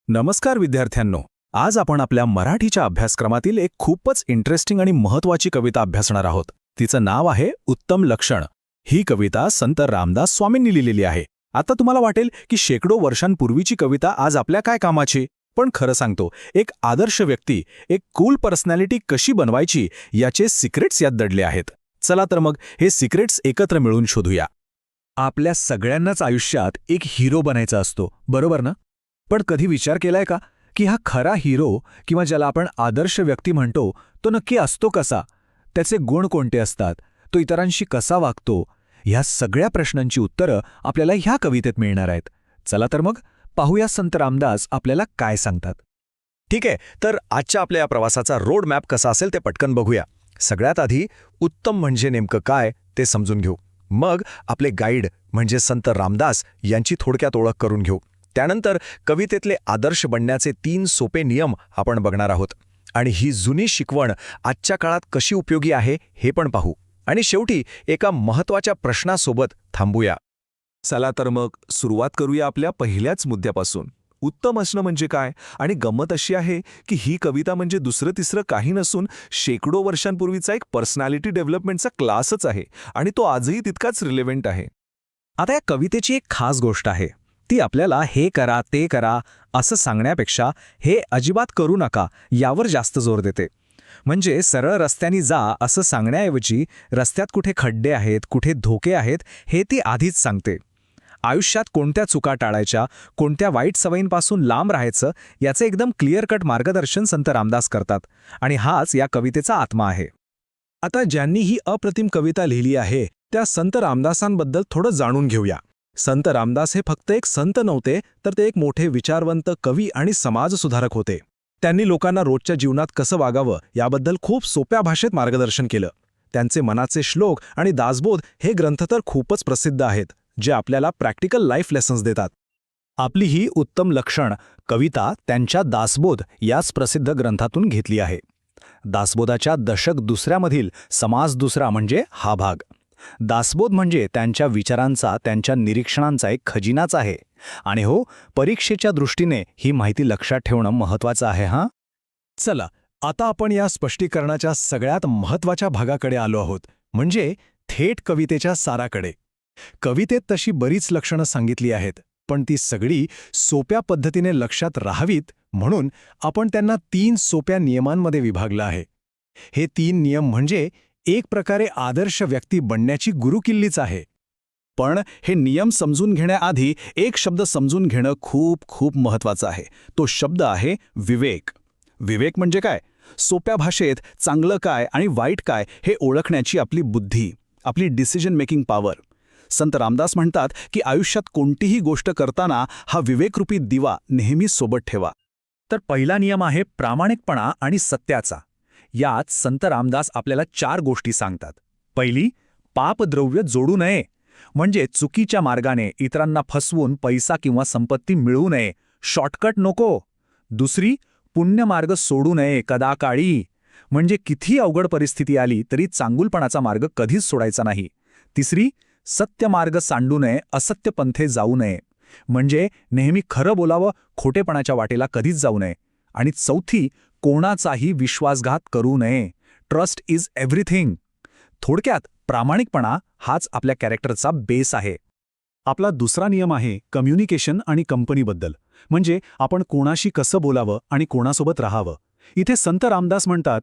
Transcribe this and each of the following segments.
नमस्कार विद्यार्थ्यांनो. आज आपण आपल्या मराठीच्या अभ्यासक्रमातील एक खूपच इंटरेस्टिंग आणि महत्त्वाची कविता अभ्यासणार आहोत. तिचं नाव आहे उत्तम लक्षण. ही कविता संत रामदास स्वामींनी लिहिलेली आहे. आता तुम्हाला वाटेल की शेकडो वर्षांपूर्वीची कविता आज आपल्या काय कामाची? पण खरं सांगतो, एक आदर्श व्यक्ती, एक कूल पर्सनॅलिटी कशी बनवायची याचे सिक्रेट्स यात दडले आहेत. चला तर मग हे सिक्रेट्स एकत्र मिळून शोधूया. आपल्या सगळ्यांनाच आयुष्यात एक हिरो बनायचा असतो, बरोबर ना? पण कधी विचार केलाय का की हा खरा हिरो किंवा ज्याला आपण आदर्श व्यक्ती म्हणतो तो नक्की असतो कसा? त्याचे गुण कोणते असतात? तो इतरांशी कसा वागतो? ह्या सगळ्या प्रश्नांची उत्तरं आपल्याला ह्या कवितेत मिळणार आहेत. चला तर मग पाहूया संत रामदास आपल्याला काय सांगतात. ठीक आहे, तर आजच्या आपल्या या प्रवासाचा रोड मॅप कसा असेल ते पटकन बघूया. सगळ्यात आधी उत्तम म्हणजे नेमकं काय ते समजून घेऊ. मग आपले गाईड म्हणजे संत रामदास यांची थोडक्यात ओळख करून घेऊ. त्यानंतर कवितेतले आदर्श बनण्याचे 3 सोपे नियम आपण बघणार आहोत. आणि ही जुनी शिकवण आजच्या काळात कशी उपयोगी आहे हे पण पाहू. आणि शेवटी एका महत्त्वाच्या प्रश्नासोबत थांबूया. चला तर मग सुरुवात करूया आपल्या पहिल्याच मुद्द्यापासून. उत्तम असणं म्हणजे काय? आणि गंमत अशी आहे की ही कविता म्हणजे दुसरं तिसरं काही नसून शेकडो वर्षांपूर्वीचा एक पर्सनॅलिटी डेव्हलपमेंटचा क्लासच आहे. आणि तो आजही तितकाच रिलेव्हंट आहे. आता या कवितेची एक खास गोष्ट आहे. ती आपल्याला हे करा ते करा असं सांगण्यापेक्षा हे अजिबात करू नका यावर जास्त जोर देते. म्हणजे सरळ रस्त्यानी जा असं सांगण्याऐवजी रस्त्यात कुठे खड्डे आहेत, कुठे धोके आहेत हे ती आधीच सांगते. आयुष्यात कोणत्या चुका टाळायच्या, कोणत्या वाईट सवयींपासून लांब राहायचं याचं एकदम क्लिअर कट मार्गदर्शन संत रामदास करतात. आणि हाच या कवितेचा आत्मा आहे. आता ज्यांनी ही अप्रतिम कविता लिहिली आहे त्या संत रामदासांबद्दल थोडं जाणून घेऊया. संत रामदास हे फक्त एक संत नव्हते, तर ते एक मोठे विचारवंत कवी आणि समाजसुधारक होते. त्यांनी लोकांना रोजच्या जीवनात कसं वागावं याबद्दल खूप सोप्या भाषेत मार्गदर्शन केलं. त्यांचे मनाचे श्लोक आणि दासबोध हे ग्रंथ तर खूपच प्रसिद्ध आहेत, जे आपल्याला प्रॅक्टिकल लाईफ लेसन्स देतात. आपली ही उत्तम लक्षण कविता त्यांच्या दासबोध याच प्रसिद्ध ग्रंथातून घेतली आहे. दासबोधाच्या दशक दुसऱ्यामधील समाज दुसरा म्हणजे हा भाग. दासबोध म्हणजे त्यांच्या विचारांचा, त्यांच्या निरीक्षणांचा एक खजिनाच आहे. आणि हो, परीक्षेच्या दृष्टीने ही माहिती लक्षात ठेवणं महत्त्वाचं आहे. चला, आता आपण या स्पष्टीकरणाच्या सगळ्यात महत्त्वाच्या भागाकडे आलो आहोत, म्हणजे थेट कवितेच्या साराकडे. कवितेत तशी बरीच लक्षणं सांगितली आहेत, पण ती सगळी सोप्या पद्धतीने लक्षात राहावीत म्हणून आपण त्यांना 3 सोप्या नियमांमध्ये विभागलं आहे. हे 3 नियम म्हणजे एक प्रकारे आदर्श व्यक्ती बनण्याची गुरुकिल्लीच आहे. पण हे नियम समजून घेण्याआधी एक शब्द समजून घेणं खूप खूप महत्त्वाचं आहे. तो शब्द आहे विवेक. विवेक म्हणजे काय? सोप्या भाषेत चांगलं काय आणि वाईट काय हे ओळखण्याची आपली बुद्धी, आपली डिसिजन मेकिंग पॉवर. संत रामदास म्हणतात की आयुष्यात कोणतीही गोष्ट करताना हा विवेकरूपी दिवा नेहमी सोबत ठेवा. तर पहिला नियम आहे प्रामाणिकपणा आणि सत्याचा. यात संत रामदास आपल्याला 4 गोष्टी सांगतात. पहिली, पापद्रव्य जोडू नये, म्हणजे चुकीच्या मार्गाने इतरांना फसवून पैसा किंवा संपत्ती मिळवू नये, शॉर्टकट नको. दुसरी, पुण्यमार्ग सोडू नये कदाकाळी, म्हणजे किती अवघड परिस्थिती आली तरी चांगुलपणाचा मार्ग कधीच सोडायचा नाही. तिसरी, सत्य मार्ग सांडू नये, असत्य पंथे जाऊ नये, म्हणजे नेहमी खरं बोलावं, खोटेपणाच्या वाटेला कधीच जाऊ नये. आणि चौथी, कोणाचाही विश्वासघात करू नये. Trust is everything. थोडक्यात प्रामाणिकपणा हाच आपल्या कॅरेक्टरचा बेस आहे. आपला दुसरा नियम आहे कम्युनिकेशन आणि कंपनीबद्दल, म्हणजे आपण कोणाशी कसं बोलावं आणि कोणासोबत राहावं. इथे संत रामदास म्हणतात,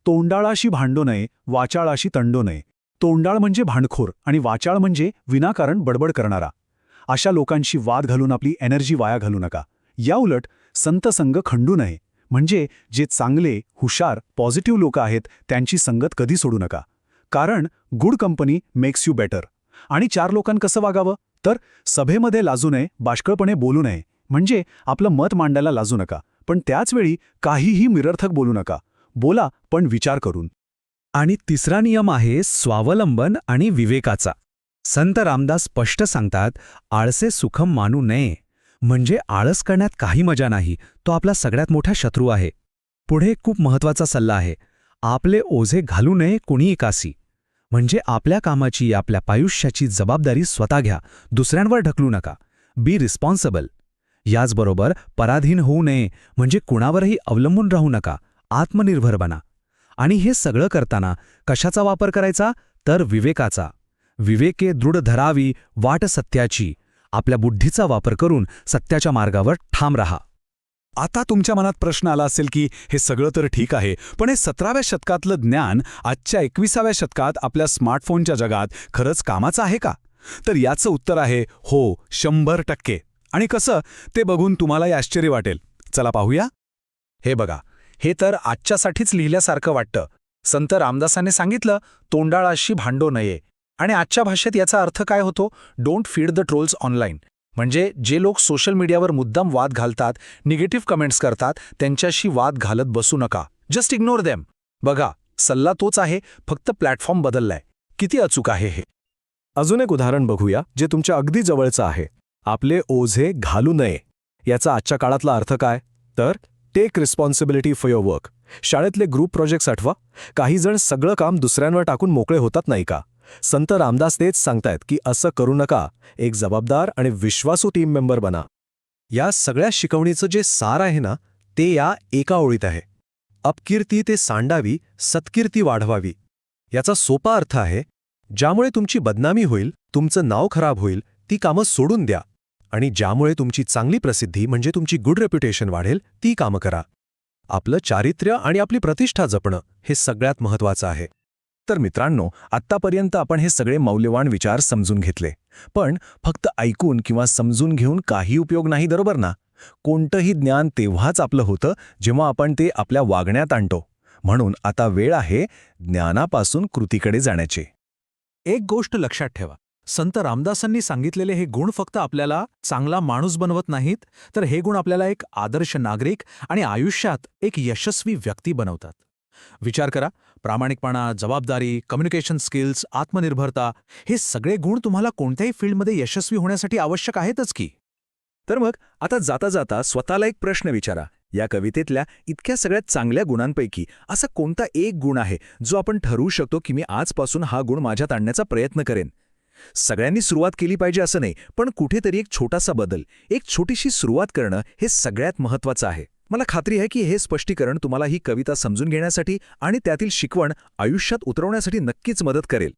तोंडाळाशी भांडू नये, वाचाळाशी तंडू नये. तोंडाळ म्हणजे भांडखोर आणि वाचाळ म्हणजे विनाकारण बडबड करणारा. अशा लोकांशी वाद घालून आपली एनर्जी वाया घालू नका. याउलट संत संग खंडू नये, म्हणजे जे चांगले, हुशार, पॉझिटिव्ह लोक आहेत त्यांची संगत कधी सोडू नका. कारण good company makes you better. आणि 4 लोकांना कसं वागावं? तर सभेमध्ये लाजू नये, बाष्कळपणे बोलू नये, म्हणजे आपलं मत मांडायला लाजू नका, पण त्याचवेळी काहीही निरर्थक बोलू नका. बोला, पण विचार करून. आणि तिसरा नियम आहे स्वावलंबन आणि विवेकाचा. संत रामदास स्पष्ट सांगतात, आळसे सुखम मानू नये, म्हणजे आळस करण्यात काही मजा नाही, तो आपला सगळ्यात मोठा शत्रू आहे. पुढे खूप महत्त्वाचा सल्ला आहे, आपले ओझे घालू नये कुणीही कासी, म्हणजे आपल्या कामाची, आपल्या आयुष्याची जबाबदारी स्वतः घ्या, दुसऱ्यांवर ढकलू नका. Be responsible. याचबरोबर पराधीन होऊ नये म्हणजे कुणावरही अवलंबून राहू नका, आत्मनिर्भर बना. आणि हे सगळं करताना कशाचा वापर करायचा तर विवेकाचा. विवेके दृढ धरावी वाट सत्याची. आपल्या बुद्धीचा वापर करून सत्याच्या मार्गावर ठाम राहा. आता तुमच्या मनात प्रश्न आला असेल की हे सगळं तर ठीक आहे, पण हे 17व्या शतकातलं ज्ञान आजच्या 21व्या शतकात आपल्या स्मार्टफोनच्या जगात खरंच कामाचं आहे का? तर याचं उत्तर आहे हो, 100%. आणि कसं ते बघून तुम्हालाही आश्चर्य वाटेल. चला पाहूया. हे बघा, हे तर आजच्यासाठीच लिहिल्यासारखं वाटतं. संत रामदासांनी सांगितलं, तोंडाळाशी भांडो नये. आणि आजच्या भाषेत याचा अर्थ काय होतो? Don't feed the trolls online. म्हणजे जे लोक सोशल मीडियावर मुद्दाम वाद घालतात, निगेटिव्ह कमेंट्स करतात, त्यांच्याशी वाद घालत बसू नका. Just ignore them. बघा, सल्ला तोच आहे, फक्त प्लॅटफॉर्म बदललाय. किती अचूक आहे हे. अजून एक उदाहरण बघूया जे तुमच्या अगदी जवळचं आहे. आपले ओझे घालू नये. याचा आजच्या काळातला अर्थ काय? तर take responsibility for your work. शाळेतले ग्रुप प्रोजेक्ट्स आठवा. काही जण सगळं काम दुसऱ्यांवर टाकून मोकळे होतात नाही का? संत रामदास तेच सांगतायत की असं करू नका. एक जबाबदार आणि विश्वासू टीम मेंबर बना. या सगळ्या शिकवणीचं जे सार आहे ना, ते या एका ओळीत आहे. अपकीर्ती ते सांडावी, सत्कीर्ती वाढवावी. याचा सोपा अर्थ आहे, ज्यामुळे तुमची बदनामी होईल, तुमचं नाव खराब होईल, ती कामं सोडून द्या. आणि ज्यामुळे तुमची चांगली प्रसिद्धी म्हणजे तुमची गुड रेप्युटेशन वाढेल, ती कामं करा. आपलं चारित्र्य आणि आपली प्रतिष्ठा जपणं हे सगळ्यात महत्त्वाचं आहे. तर मित्रांनो, आत्तापर्यंत आपण हे सगळे मौल्यवान विचार समजून घेतले. पण फक्त ऐकून किंवा समजून घेऊन काही उपयोग नाही, बरोबर ना? कोणतंही ज्ञान तेव्हाच आपलं होतं जेव्हा आपण ते आपल्या वागण्यात आणतो. म्हणून आता वेळ आहे ज्ञानापासून कृतीकडे जाण्याची. एक गोष्ट लक्षात ठेवा, संत रामदासांनी सांगितलेले हे गुण फक्त आपल्याला चांगला माणूस बनवत नाहीत, तर हे गुण आपल्याला एक आदर्श नागरिक आणि आयुष्यात एक यशस्वी व्यक्ती बनवतात. विचार करा, प्रामाणिकपणा, जबाबदारी, कम्युनिकेशन स्किल्स, आत्मनिर्भरता हे सगळे गुण तुम्हाला कोणत्याही फील्डमध्ये यशस्वी होण्यासाठी आवश्यक आहेतच की. तर मग आता जाता जाता स्वतःला एक प्रश्न विचारा. या कवितेतल्या इतक्या सगळ्यात चांगल्या गुणांपैकी असा कोणता एक गुण आहे जो आपण ठरवू शकतो की मी आजपासून हा गुण माझ्यात आणण्याचा प्रयत्न करेन? सगळ्यांनी सुरुवात केली पाहिजे असं नाही, पण कुठेतरी एक छोटासा बदल, एक छोटीशी सुरुवात करणं हे सगळ्यात महत्त्वाचं आहे. मला खात्री आहे की हे स्पष्टीकरण तुम्हाला ही कविता समजून घेण्यासाठी आणि त्यातील शिकवण आयुष्यात उतरवण्यासाठी नक्कीच मदत करेल.